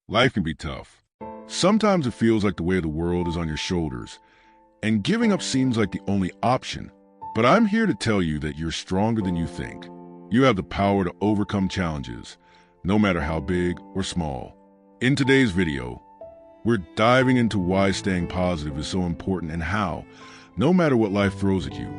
Life can be tough. Sometimes it feels like the weight of the world is on your shoulders, and giving up seems like the only option. But I'm here to tell you that you're stronger than you think. You have the power to overcome challenges, no matter how big or small. In today's video, we're diving into why staying positive is so important and how, no matter what life throws at you,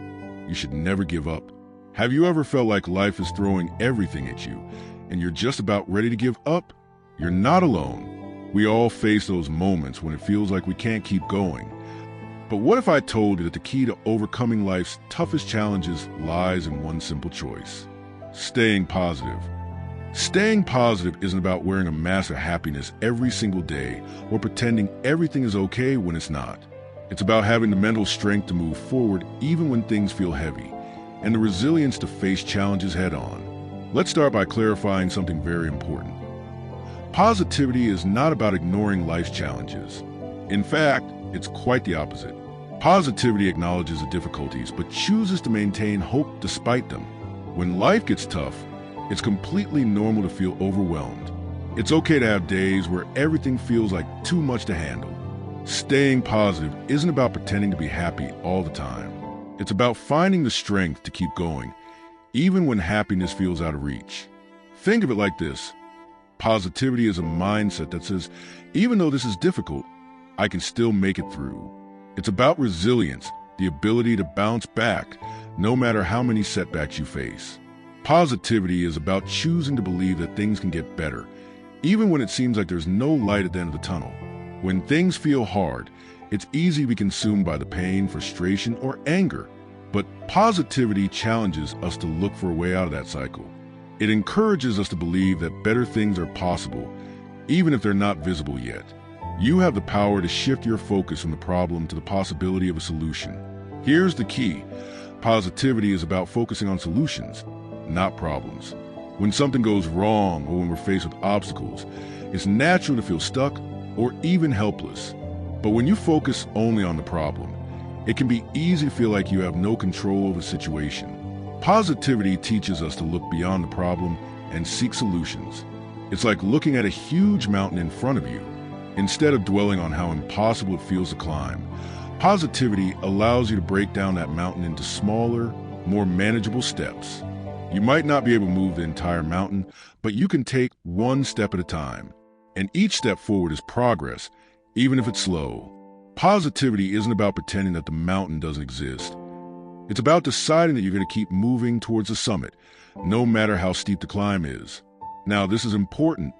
you should never give up. Have you ever felt like life is throwing everything at you, and you're just about ready to give up? You're not alone. We all face those moments when it feels like we can't keep going. But what if I told you that the key to overcoming life's toughest challenges lies in one simple choice? Staying positive. Staying positive isn't about wearing a mask of happiness every single day or pretending everything is okay when it's not. It's about having the mental strength to move forward even when things feel heavy, and the resilience to face challenges head on. Let's start by clarifying something very important. Positivity is not about ignoring life's challenges. In fact, it's quite the opposite. Positivity acknowledges the difficulties, but chooses to maintain hope despite them. When life gets tough, it's completely normal to feel overwhelmed. It's okay to have days where everything feels like too much to handle. Staying positive isn't about pretending to be happy all the time. It's about finding the strength to keep going, even when happiness feels out of reach. Think of it like this. Positivity is a mindset that says, even though this is difficult, I can still make it through. It's about resilience, the ability to bounce back, no matter how many setbacks you face. Positivity is about choosing to believe that things can get better, even when it seems like there's no light at the end of the tunnel. When things feel hard, it's easy to be consumed by the pain, frustration, or anger. But positivity challenges us to look for a way out of that cycle. It encourages us to believe that better things are possible, even if they're not visible yet. You have the power to shift your focus from the problem to the possibility of a solution. Here's the key. Positivity is about focusing on solutions, not problems. When something goes wrong or when we're faced with obstacles, it's natural to feel stuck or even helpless. But when you focus only on the problem, it can be easy to feel like you have no control over the situation. Positivity teaches us to look beyond the problem and seek solutions. It's like looking at a huge mountain in front of you. Instead of dwelling on how impossible it feels to climb, positivity allows you to break down that mountain into smaller, more manageable steps. You might not be able to move the entire mountain, but you can take one step at a time. And each step forward is progress, even if it's slow. Positivity isn't about pretending that the mountain doesn't exist. It's about deciding that you're going to keep moving towards the summit, no matter how steep the climb is. Now, this is important.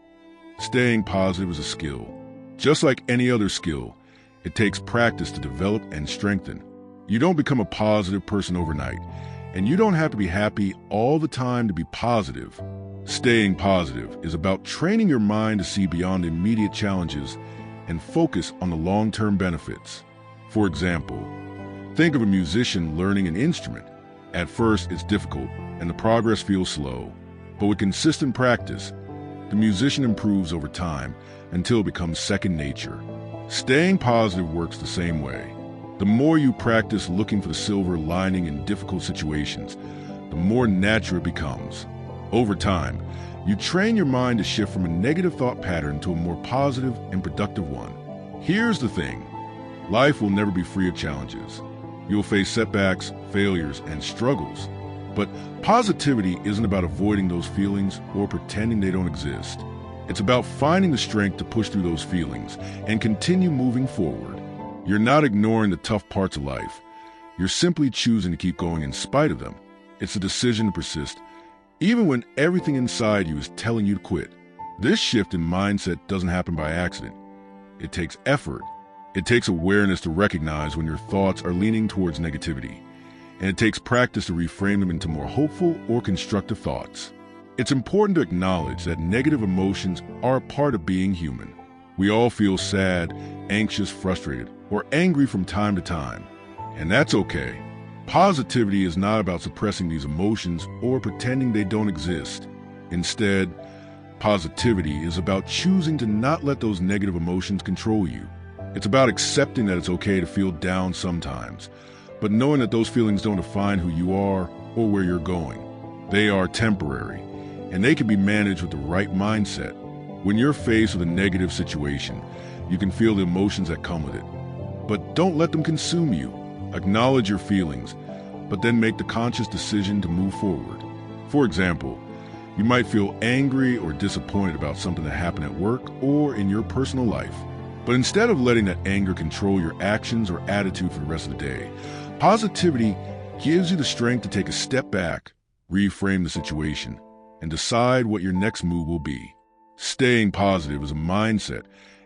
Staying positive is a skill. Just like any other skill, it takes practice to develop and strengthen. You don't become a positive person overnight, and you don't have to be happy all the time to be positive. Staying positive is about training your mind to see beyond immediate challenges and focus on the long-term benefits. For example, think of a musician learning an instrument. At first, it's difficult, and the progress feels slow. But with consistent practice, the musician improves over time until it becomes second nature. Staying positive works the same way. The more you practice looking for the silver lining in difficult situations, the more natural it becomes. Over time, you train your mind to shift from a negative thought pattern to a more positive and productive one. Here's the thing. Life will never be free of challenges. You'll face setbacks, failures, and struggles. But positivity isn't about avoiding those feelings or pretending they don't exist. It's about finding the strength to push through those feelings and continue moving forward. You're not ignoring the tough parts of life. You're simply choosing to keep going in spite of them. It's a decision to persist, even when everything inside you is telling you to quit. This shift in mindset doesn't happen by accident. It takes effort. It takes awareness to recognize when your thoughts are leaning towards negativity. And it takes practice to reframe them into more hopeful or constructive thoughts. It's important to acknowledge that negative emotions are a part of being human. We all feel sad, anxious, frustrated, or angry from time to time. And that's okay. Positivity is not about suppressing these emotions or pretending they don't exist. Instead, positivity is about choosing to not let those negative emotions control you. It's about accepting that it's okay to feel down sometimes, but knowing that those feelings don't define who you are or where you're going. They are temporary, and they can be managed with the right mindset. When you're faced with a negative situation, you can feel the emotions that come with it. But don't let them consume you. Acknowledge your feelings, but then make the conscious decision to move forward. For example, you might feel angry or disappointed about something that happened at work or in your personal life. But instead of letting that anger control your actions or attitude for the rest of the day, positivity gives you the strength to take a step back, reframe the situation, and decide what your next move will be. Staying positive is a mindset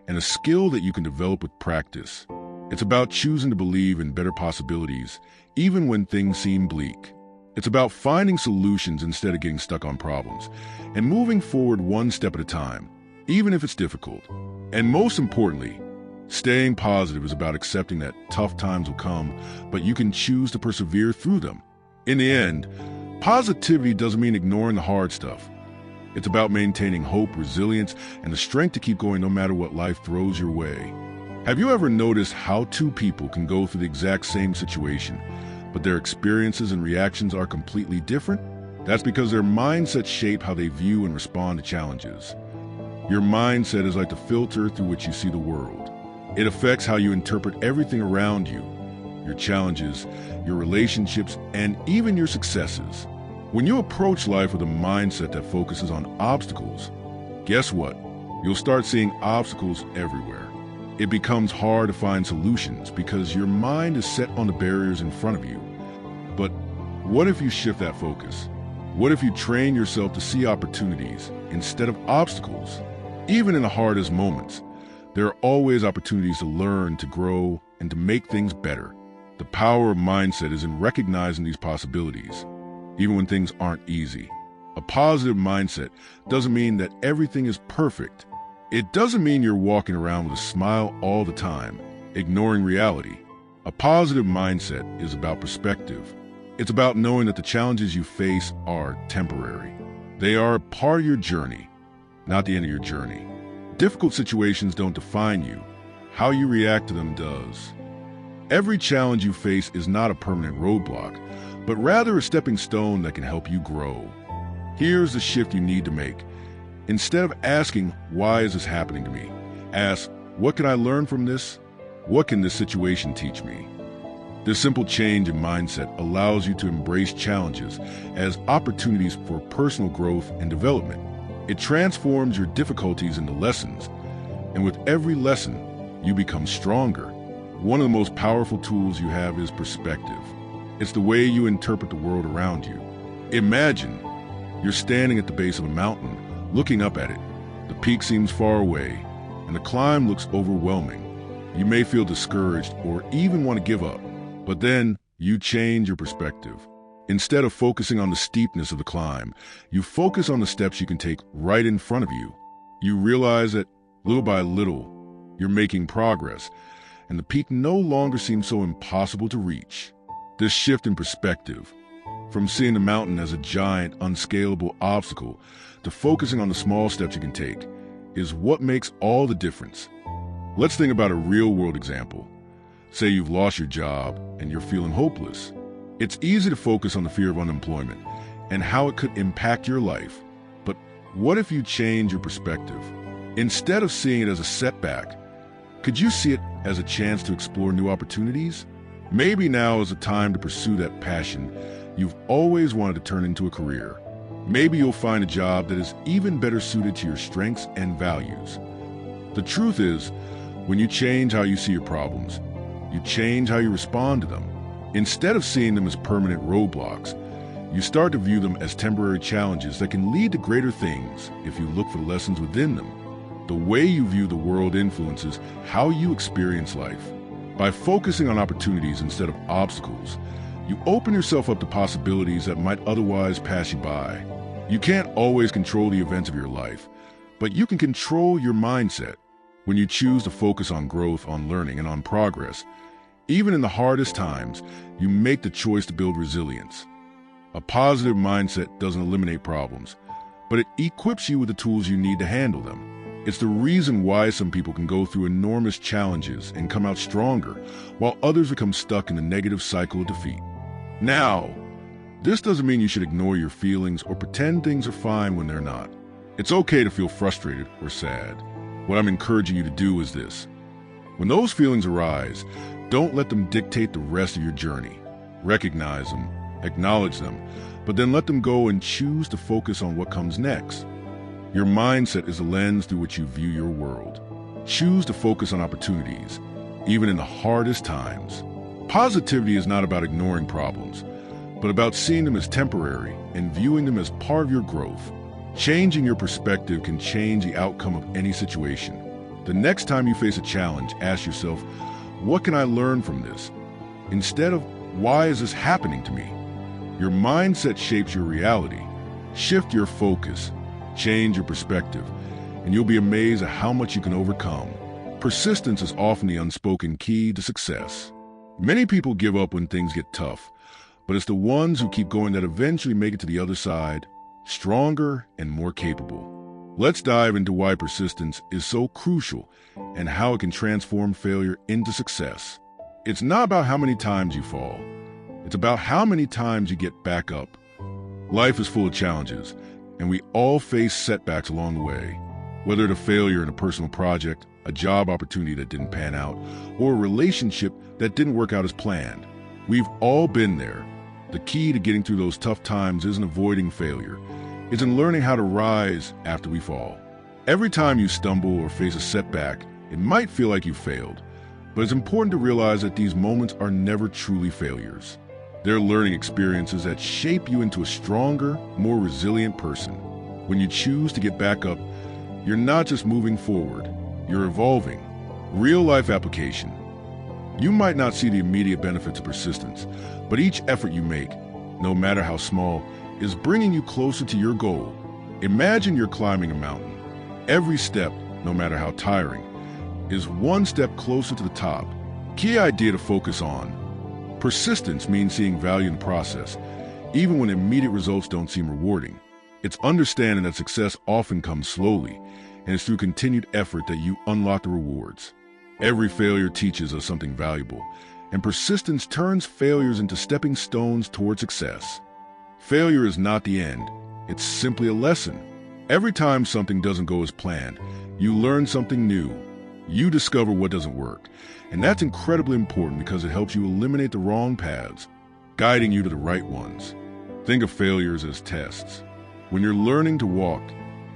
and a skill that you can develop with practice. It's about choosing to believe in better possibilities, even when things seem bleak. It's about finding solutions instead of getting stuck on problems, and moving forward one step at a time, even if it's difficult. And most importantly, staying positive is about accepting that tough times will come, but you can choose to persevere through them. In the end, positivity doesn't mean ignoring the hard stuff. It's about maintaining hope, resilience, and the strength to keep going no matter what life throws your way. Have you ever noticed how two people can go through the exact same situation, but their experiences and reactions are completely different? That's because their mindsets shape how they view and respond to challenges. Your mindset is like the filter through which you see the world. It affects how you interpret everything around you, your challenges, your relationships, and even your successes. When you approach life with a mindset that focuses on obstacles, guess what? You'll start seeing obstacles everywhere. It becomes hard to find solutions because your mind is set on the barriers in front of you. But what if you shift that focus? What if you train yourself to see opportunities instead of obstacles? Even in the hardest moments, there are always opportunities to learn, to grow, and to make things better. The power of mindset is in recognizing these possibilities, even when things aren't easy. A positive mindset doesn't mean that everything is perfect. It doesn't mean you're walking around with a smile all the time, ignoring reality. A positive mindset is about perspective. It's about knowing that the challenges you face are temporary. They are a part of your journey, not the end of your journey. Difficult situations don't define you. How you react to them does. Every challenge you face is not a permanent roadblock, but rather a stepping stone that can help you grow. Here's the shift you need to make. Instead of asking, why is this happening to me? Ask, what can I learn from this? What can this situation teach me? This simple change in mindset allows you to embrace challenges as opportunities for personal growth and development. It transforms your difficulties into lessons, and with every lesson, you become stronger. One of the most powerful tools you have is perspective. It's the way you interpret the world around you. Imagine you're standing at the base of a mountain, looking up at it. The peak seems far away, and the climb looks overwhelming. You may feel discouraged or even want to give up, but then you change your perspective. Instead of focusing on the steepness of the climb, you focus on the steps you can take right in front of you. You realize that little by little, you're making progress, and the peak no longer seems so impossible to reach. This shift in perspective, from seeing the mountain as a giant, unscalable obstacle to focusing on the small steps you can take, is what makes all the difference. Let's think about a real-world example. Say you've lost your job and you're feeling hopeless. It's easy to focus on the fear of unemployment and how it could impact your life. But what if you change your perspective? Instead of seeing it as a setback, could you see it as a chance to explore new opportunities? Maybe now is the time to pursue that passion you've always wanted to turn into a career. Maybe you'll find a job that is even better suited to your strengths and values. The truth is, when you change how you see your problems, you change how you respond to them. Instead of seeing them as permanent roadblocks, you start to view them as temporary challenges that can lead to greater things if you look for the lessons within them. The way you view the world influences how you experience life. By focusing on opportunities instead of obstacles, you open yourself up to possibilities that might otherwise pass you by. You can't always control the events of your life, but you can control your mindset. When you choose to focus on growth, on learning, and on progress, even in the hardest times, you make the choice to build resilience. A positive mindset doesn't eliminate problems, but it equips you with the tools you need to handle them. It's the reason why some people can go through enormous challenges and come out stronger, while others become stuck in the negative cycle of defeat. Now, this doesn't mean you should ignore your feelings or pretend things are fine when they're not. It's okay to feel frustrated or sad. What I'm encouraging you to do is this. When those feelings arise, don't let them dictate the rest of your journey. Recognize them, acknowledge them, but then let them go and choose to focus on what comes next. Your mindset is the lens through which you view your world. Choose to focus on opportunities, even in the hardest times. Positivity is not about ignoring problems, but about seeing them as temporary and viewing them as part of your growth. Changing your perspective can change the outcome of any situation. The next time you face a challenge, ask yourself, what can I learn from this? Instead of, why is this happening to me? Your mindset shapes your reality. Shift your focus, change your perspective, and you'll be amazed at how much you can overcome. Persistence is often the unspoken key to success. Many people give up when things get tough, but it's the ones who keep going that eventually make it to the other side, stronger and more capable. Let's dive into why persistence is so crucial and how it can transform failure into success. It's not about how many times you fall. It's about how many times you get back up. Life is full of challenges, and we all face setbacks along the way. Whether it's a failure in a personal project, a job opportunity that didn't pan out, or a relationship that didn't work out as planned. We've all been there. The key to getting through those tough times isn't avoiding failure. It's in learning how to rise after we fall. Every time you stumble or face a setback, it might feel like you failed, but it's important to realize that these moments are never truly failures. They're learning experiences that shape you into a stronger, more resilient person. When you choose to get back up, you're not just moving forward, you're evolving. Real-life application. You might not see the immediate benefits of persistence, but each effort you make, no matter how small, is bringing you closer to your goal. Imagine you're climbing a mountain. Every step, no matter how tiring, is one step closer to the top. Key idea to focus on. Persistence means seeing value in the process, even when immediate results don't seem rewarding. It's understanding that success often comes slowly, and it's through continued effort that you unlock the rewards. Every failure teaches us something valuable, and persistence turns failures into stepping stones toward success. Failure is not the end, it's simply a lesson. Every time something doesn't go as planned, you learn something new. You discover what doesn't work, and that's incredibly important because it helps you eliminate the wrong paths, guiding you to the right ones. Think of failures as tests. When you're learning to walk,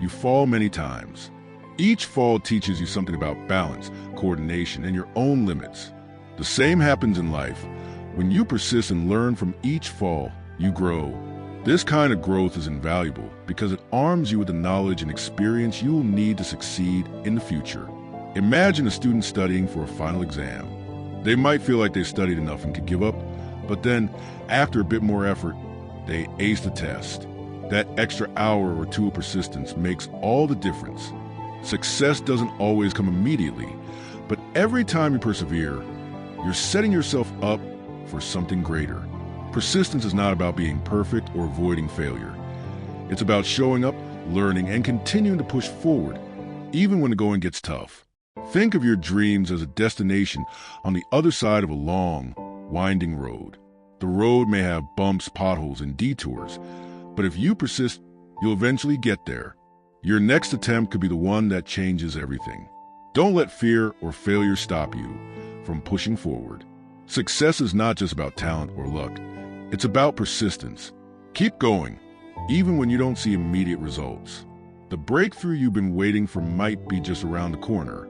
you fall many times. Each fall teaches you something about balance, coordination, and your own limits. The same happens in life. When you persist and learn from each fall, you grow. This kind of growth is invaluable because it arms you with the knowledge and experience you will need to succeed in the future. Imagine a student studying for a final exam. They might feel like they've studied enough and could give up, but then, after a bit more effort, they ace the test. That extra hour or two of persistence makes all the difference. Success doesn't always come immediately, but every time you persevere, you're setting yourself up for something greater. Persistence is not about being perfect or avoiding failure. It's about showing up, learning, and continuing to push forward, even when the going gets tough. Think of your dreams as a destination on the other side of a long, winding road. The road may have bumps, potholes, and detours, but if you persist, you'll eventually get there. Your next attempt could be the one that changes everything. Don't let fear or failure stop you from pushing forward. Success is not just about talent or luck. It's about persistence. Keep going, even when you don't see immediate results. The breakthrough you've been waiting for might be just around the corner.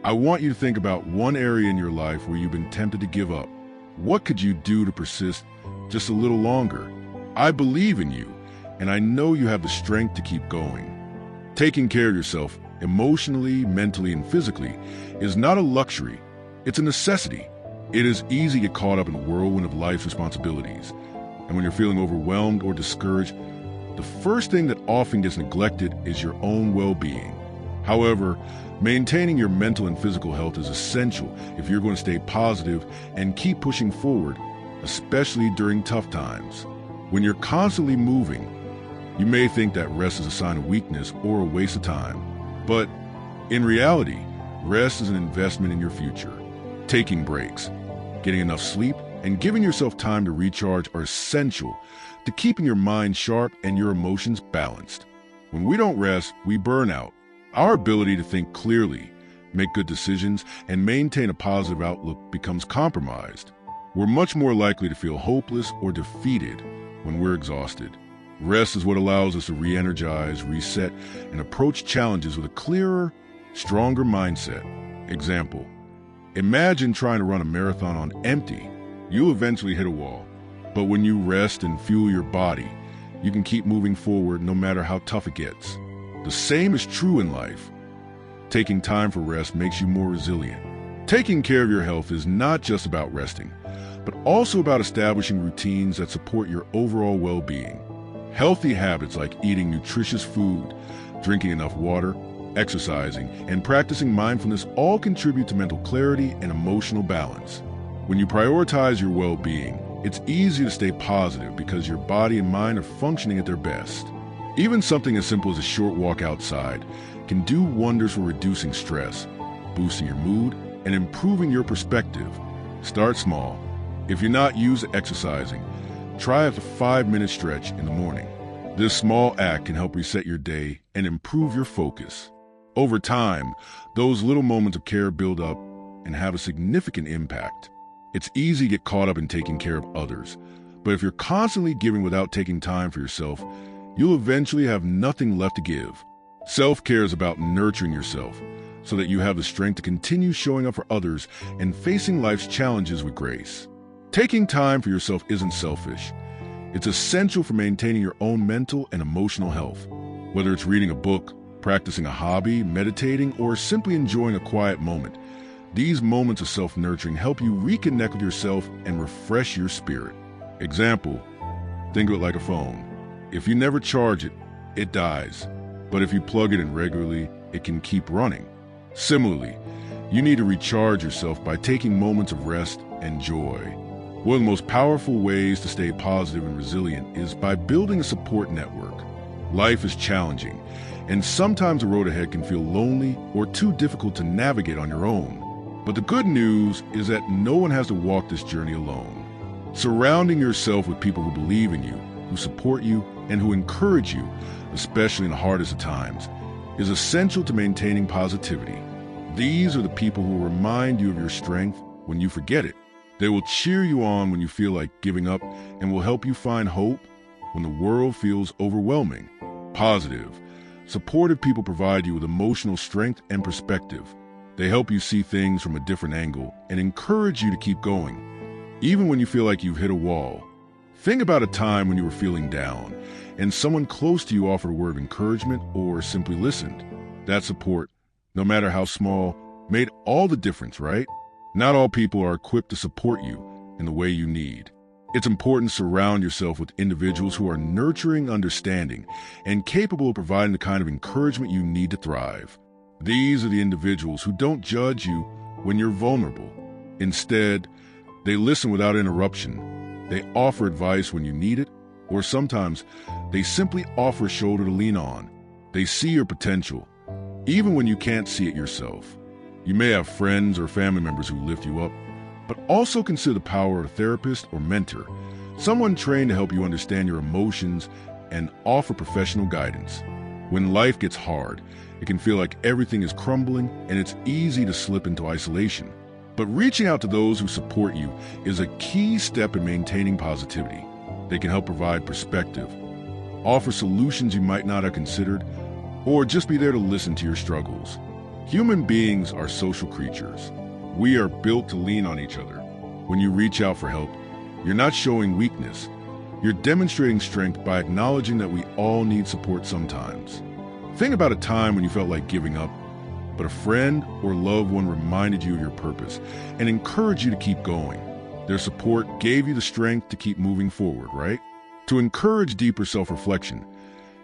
I want you to think about one area in your life where you've been tempted to give up. What could you do to persist just a little longer? I believe in you, and I know you have the strength to keep going. Taking care of yourself, emotionally, mentally, and physically, is not a luxury. It's a necessity. It is easy to get caught up in the whirlwind of life's responsibilities. And when you're feeling overwhelmed or discouraged, the first thing that often gets neglected is your own well-being. However, maintaining your mental and physical health is essential if you're going to stay positive and keep pushing forward, especially during tough times. When you're constantly moving, you may think that rest is a sign of weakness or a waste of time. But in reality, rest is an investment in your future. Taking breaks, getting enough sleep, and giving yourself time to recharge are essential to keeping your mind sharp and your emotions balanced. When we don't rest, we burn out. Our ability to think clearly, make good decisions, and maintain a positive outlook becomes compromised. We're much more likely to feel hopeless or defeated when we're exhausted. Rest is what allows us to re-energize, reset, and approach challenges with a clearer, stronger mindset. Example: imagine trying to run a marathon on empty. You'll eventually hit a wall. But when you rest and fuel your body, you can keep moving forward no matter how tough it gets. The same is true in life. Taking time for rest makes you more resilient. Taking care of your health is not just about resting, but also about establishing routines that support your overall well-being. Healthy habits like eating nutritious food, drinking enough water, exercising, and practicing mindfulness all contribute to mental clarity and emotional balance. When you prioritize your well-being, it's easy to stay positive because your body and mind are functioning at their best. Even something as simple as a short walk outside can do wonders for reducing stress, boosting your mood, and improving your perspective. Start small. If you're not used to exercising, try a 5-minute stretch in the morning. This small act can help reset your day and improve your focus. Over time, those little moments of care build up and have a significant impact. It's easy to get caught up in taking care of others, but if you're constantly giving without taking time for yourself, you'll eventually have nothing left to give. Self-care is about nurturing yourself so that you have the strength to continue showing up for others and facing life's challenges with grace. Taking time for yourself isn't selfish. It's essential for maintaining your own mental and emotional health. Whether it's reading a book, practicing a hobby, meditating, or simply enjoying a quiet moment, these moments of self-nurturing help you reconnect with yourself and refresh your spirit. Example: think of it like a phone. If you never charge it, it dies. But if you plug it in regularly, it can keep running. Similarly, you need to recharge yourself by taking moments of rest and joy. One of the most powerful ways to stay positive and resilient is by building a support network. Life is challenging, and sometimes the road ahead can feel lonely or too difficult to navigate on your own. But the good news is that no one has to walk this journey alone. Surrounding yourself with people who believe in you, who support you, and who encourage you, especially in the hardest of times, is essential to maintaining positivity. These are the people who will remind you of your strength when you forget it. They will cheer you on when you feel like giving up and will help you find hope when the world feels overwhelming. Positive, supportive people provide you with emotional strength and perspective. They help you see things from a different angle and encourage you to keep going, even when you feel like you've hit a wall. Think about a time when you were feeling down and someone close to you offered a word of encouragement or simply listened. That support, no matter how small, made all the difference, right? Not all people are equipped to support you in the way you need. It's important to surround yourself with individuals who are nurturing, understanding, and capable of providing the kind of encouragement you need to thrive. These are the individuals who don't judge you when you're vulnerable. Instead, they listen without interruption. They offer advice when you need it, or sometimes they simply offer a shoulder to lean on. They see your potential, even when you can't see it yourself. You may have friends or family members who lift you up, but also consider the power of a therapist or mentor, someone trained to help you understand your emotions and offer professional guidance. When life gets hard, it can feel like everything is crumbling and it's easy to slip into isolation. But reaching out to those who support you is a key step in maintaining positivity. They can help provide perspective, offer solutions you might not have considered, or just be there to listen to your struggles. Human beings are social creatures. We are built to lean on each other. When you reach out for help, you're not showing weakness. You're demonstrating strength by acknowledging that we all need support sometimes. Think about a time when you felt like giving up, but a friend or loved one reminded you of your purpose and encouraged you to keep going. Their support gave you the strength to keep moving forward, right? To encourage deeper self-reflection,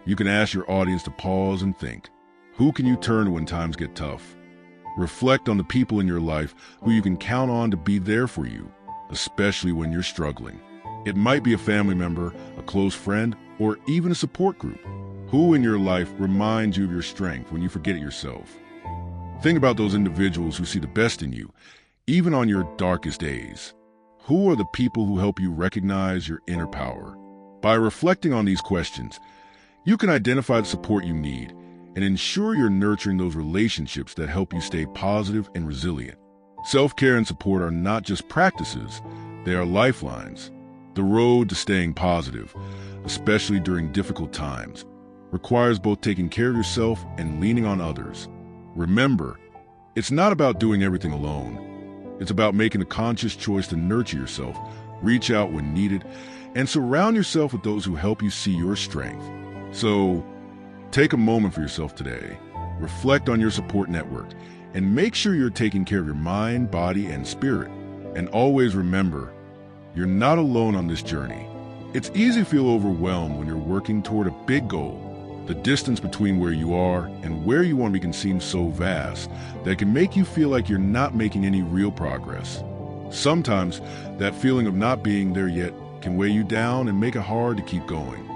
you can ask your audience to pause and think. Who can you turn to when times get tough? Reflect on the people in your life who you can count on to be there for you, especially when you're struggling. It might be a family member, a close friend, or even a support group. Who in your life reminds you of your strength when you forget it yourself? Think about those individuals who see the best in you, even on your darkest days. Who are the people who help you recognize your inner power? By reflecting on these questions, You can identify the support you need and ensure you're nurturing those relationships that help you stay positive and resilient. Self-care and support are not just practices, they are lifelines. The road to staying positive, especially during difficult times, requires both taking care of yourself and leaning on others. Remember, it's not about doing everything alone. It's about making a conscious choice to nurture yourself, reach out when needed, and surround yourself with those who help you see your strength. So, take a moment for yourself today, reflect on your support network, and make sure you're taking care of your mind, body, and spirit. And always remember, you're not alone on this journey. It's easy to feel overwhelmed when you're working toward a big goal. The distance between where you are and where you want to be can seem so vast that it can make you feel like you're not making any real progress. Sometimes that feeling of not being there yet can weigh you down and make it hard to keep going.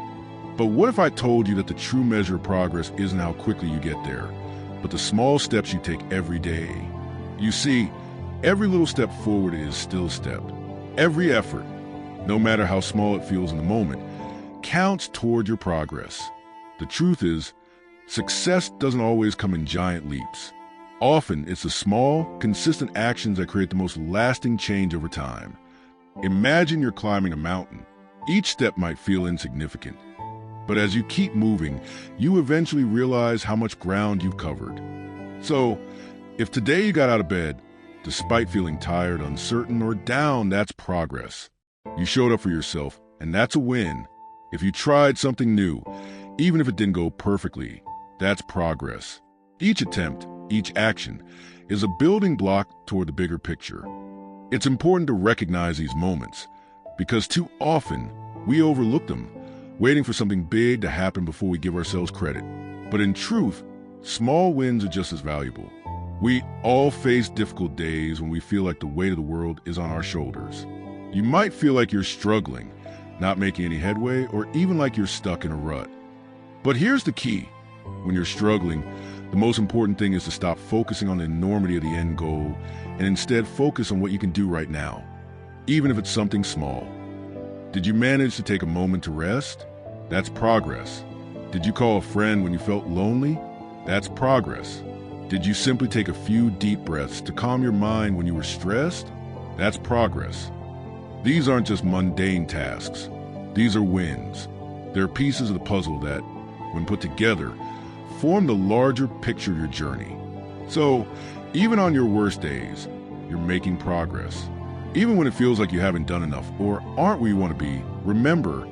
But what if I told you that the true measure of progress isn't how quickly you get there, but the small steps you take every day? You see, every little step forward is still a step. Every effort, no matter how small it feels in the moment, counts toward your progress. The truth is, success doesn't always come in giant leaps. Often, it's the small, consistent actions that create the most lasting change over time. Imagine you're climbing a mountain. Each step might feel insignificant, but as you keep moving, you eventually realize how much ground you've covered. So, if today you got out of bed, despite feeling tired, uncertain, or down, that's progress. You showed up for yourself, and that's a win. If you tried something new, even if it didn't go perfectly, that's progress. Each attempt, each action, is a building block toward the bigger picture. It's important to recognize these moments, because too often we overlook them, waiting for something big to happen before we give ourselves credit. But in truth, small wins are just as valuable. We all face difficult days when we feel like the weight of the world is on our shoulders. You might feel like you're struggling, not making any headway, or even like you're stuck in a rut. But here's the key. When you're struggling, the most important thing is to stop focusing on the enormity of the end goal and instead focus on what you can do right now, even if it's something small. Did you manage to take a moment to rest? That's progress. Did you call a friend when you felt lonely? That's progress. Did you simply take a few deep breaths to calm your mind when you were stressed? That's progress. These aren't just mundane tasks. These are wins. They're pieces of the puzzle that, when put together, form the larger picture of your journey. So, even on your worst days, you're making progress. Even when it feels like you haven't done enough or aren't where you want to be, remember,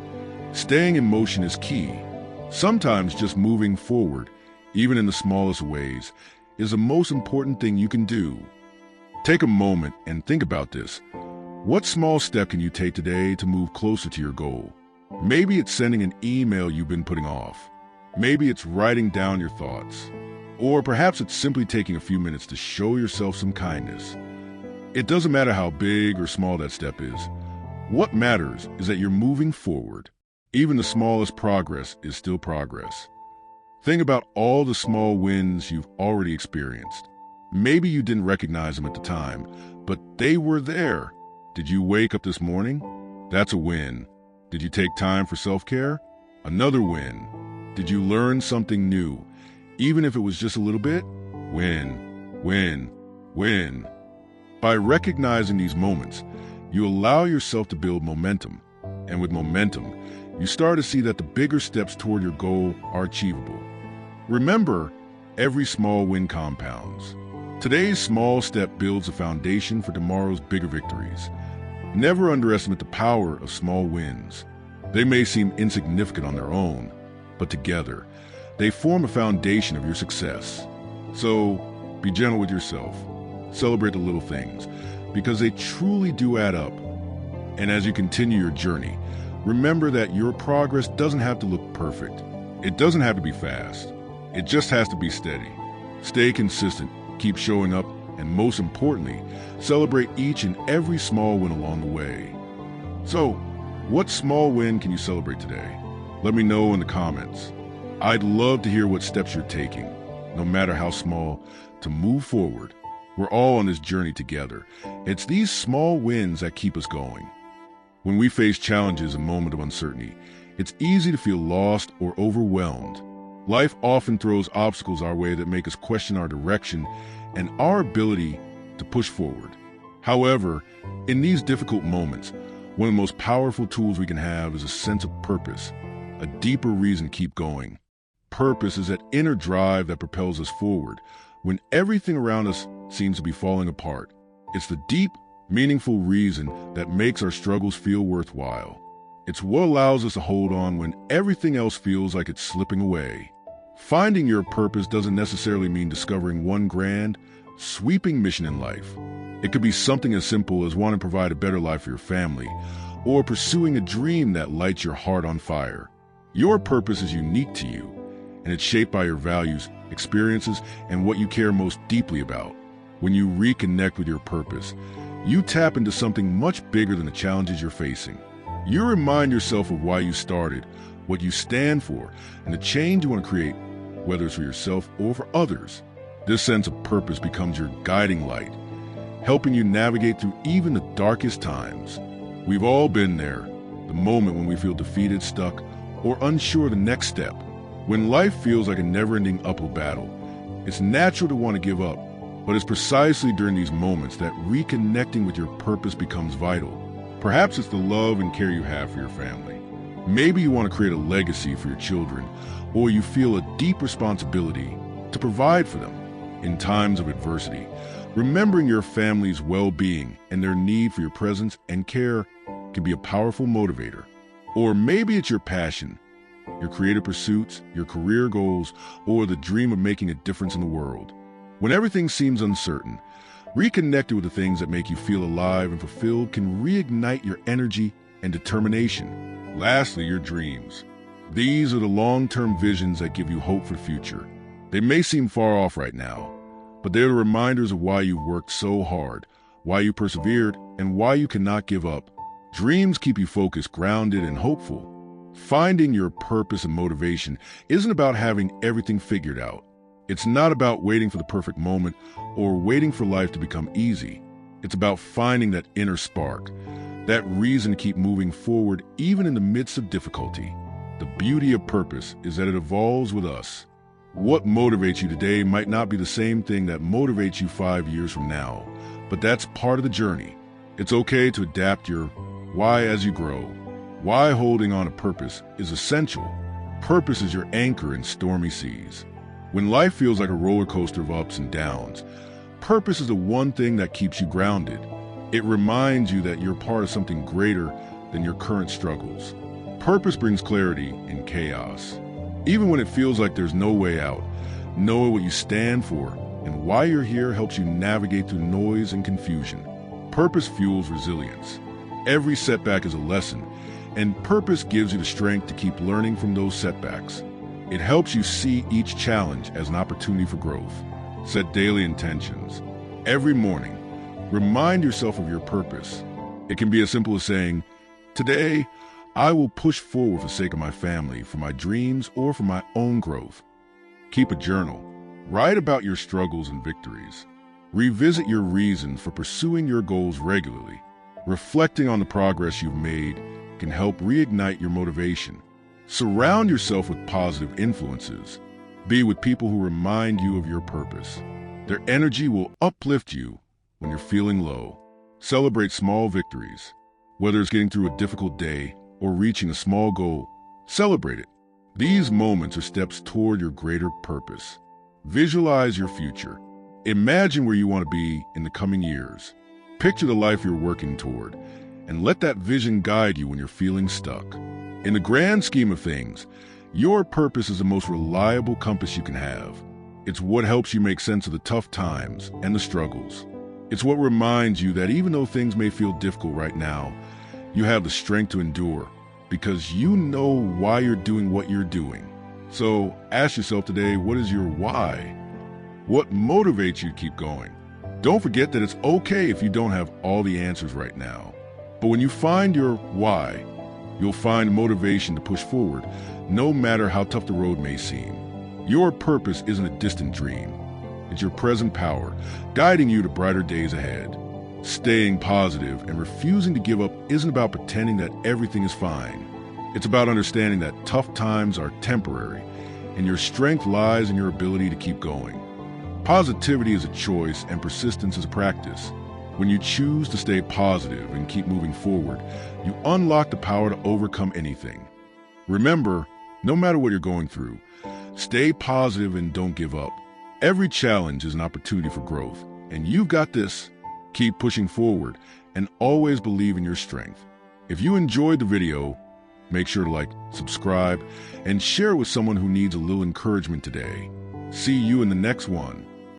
staying in motion is key. Sometimes just moving forward, even in the smallest ways, is the most important thing you can do. Take a moment and think about this. What small step can you take today to move closer to your goal? Maybe it's sending an email you've been putting off. Maybe it's writing down your thoughts. Or perhaps it's simply taking a few minutes to show yourself some kindness. It doesn't matter how big or small that step is. What matters is that you're moving forward. Even the smallest progress is still progress. Think about all the small wins you've already experienced. Maybe you didn't recognize them at the time, but they were there. Did you wake up this morning? That's a win. Did you take time for self-care? Another win. Did you learn something new, even if it was just a little bit? Win, win, win. By recognizing these moments, you allow yourself to build momentum. And with momentum, you start to see that the bigger steps toward your goal are achievable. Remember, every small win compounds. Today's small step builds a foundation for tomorrow's bigger victories. Never underestimate the power of small wins. They may seem insignificant on their own, but together, they form a foundation of your success. So, be gentle with yourself. Celebrate the little things, because they truly do add up. And as you continue your journey, remember that your progress doesn't have to look perfect. It doesn't have to be fast. It just has to be steady. Stay consistent, keep showing up, and most importantly, celebrate each and every small win along the way. So, what small win can you celebrate today? Let me know in the comments. I'd love to hear what steps you're taking, no matter how small, to move forward. We're all on this journey together. It's these small wins that keep us going. When we face challenges and moments of uncertainty, it's easy to feel lost or overwhelmed. Life often throws obstacles our way that make us question our direction and our ability to push forward. However, in these difficult moments, one of the most powerful tools we can have is a sense of purpose, a deeper reason to keep going. Purpose is that inner drive that propels us forward when everything around us seems to be falling apart. It's the deep, meaningful reason that makes our struggles feel worthwhile. It's what allows us to hold on when everything else feels like it's slipping away. Finding your purpose doesn't necessarily mean discovering one grand, sweeping mission in life. It could be something as simple as wanting to provide a better life for your family, or pursuing a dream that lights your heart on fire. Your purpose is unique to you, and it's shaped by your values, experiences, and what you care most deeply about. When you reconnect with your purpose, you tap into something much bigger than the challenges you're facing. You remind yourself of why you started, what you stand for, and the change you want to create, whether it's for yourself or for others. This sense of purpose becomes your guiding light, helping you navigate through even the darkest times. We've all been there, the moment when we feel defeated, stuck, or unsure of the next step. When life feels like a never-ending uphill battle, it's natural to want to give up, but it's precisely during these moments that reconnecting with your purpose becomes vital. Perhaps it's the love and care you have for your family. Maybe you want to create a legacy for your children, or you feel a deep responsibility to provide for them. In times of adversity, remembering your family's well-being and their need for your presence and care can be a powerful motivator. Or maybe it's your passion, your creative pursuits, your career goals, or the dream of making a difference in the world. When everything seems uncertain, reconnecting with the things that make you feel alive and fulfilled can reignite your energy and determination. Lastly, your dreams. These are the long-term visions that give you hope for the future. They may seem far off right now, but they're the reminders of why you worked so hard, why you persevered, and why you cannot give up. Dreams keep you focused, grounded, and hopeful. Finding your purpose and motivation isn't about having everything figured out. It's not about waiting for the perfect moment or waiting for life to become easy. It's about finding that inner spark, that reason to keep moving forward even in the midst of difficulty. The beauty of purpose is that it evolves with us. What motivates you today might not be the same thing that motivates you 5 years from now, but that's part of the journey. It's okay to adapt your why as you grow. Why holding on to purpose is essential. Purpose is your anchor in stormy seas. When life feels like a roller coaster of ups and downs, purpose is the one thing that keeps you grounded. It reminds you that you're part of something greater than your current struggles. Purpose brings clarity in chaos. Even when it feels like there's no way out, knowing what you stand for and why you're here helps you navigate through noise and confusion. Purpose fuels resilience. Every setback is a lesson, and purpose gives you the strength to keep learning from those setbacks. It helps you see each challenge as an opportunity for growth. Set daily intentions. Every morning, remind yourself of your purpose. It can be as simple as saying, "Today, I will push forward for the sake of my family, for my dreams, or for my own growth." Keep a journal. Write about your struggles and victories. Revisit your reasons for pursuing your goals regularly. Reflecting on the progress you've made can help reignite your motivation. Surround yourself with positive influences. Be with people who remind you of your purpose. Their energy will uplift you when you're feeling low. Celebrate small victories. Whether it's getting through a difficult day or reaching a small goal, celebrate it. These moments are steps toward your greater purpose. Visualize your future. Imagine where you want to be in the coming years. Picture the life you're working toward, and let that vision guide you when you're feeling stuck. In the grand scheme of things, your purpose is the most reliable compass you can have. It's what helps you make sense of the tough times and the struggles. It's what reminds you that even though things may feel difficult right now, you have the strength to endure because you know why you're doing what you're doing. So ask yourself today, what is your why? What motivates you to keep going? Don't forget that it's okay if you don't have all the answers right now. But when you find your why, you'll find motivation to push forward, no matter how tough the road may seem. Your purpose isn't a distant dream. It's your present power, guiding you to brighter days ahead. Staying positive and refusing to give up isn't about pretending that everything is fine. It's about understanding that tough times are temporary, and your strength lies in your ability to keep going. Positivity is a choice, and persistence is a practice. When you choose to stay positive and keep moving forward, you unlock the power to overcome anything. Remember, no matter what you're going through, stay positive and don't give up. Every challenge is an opportunity for growth, and you've got this. Keep pushing forward and always believe in your strength. If you enjoyed the video, make sure to like, subscribe, and share with someone who needs a little encouragement today. See you in the next one.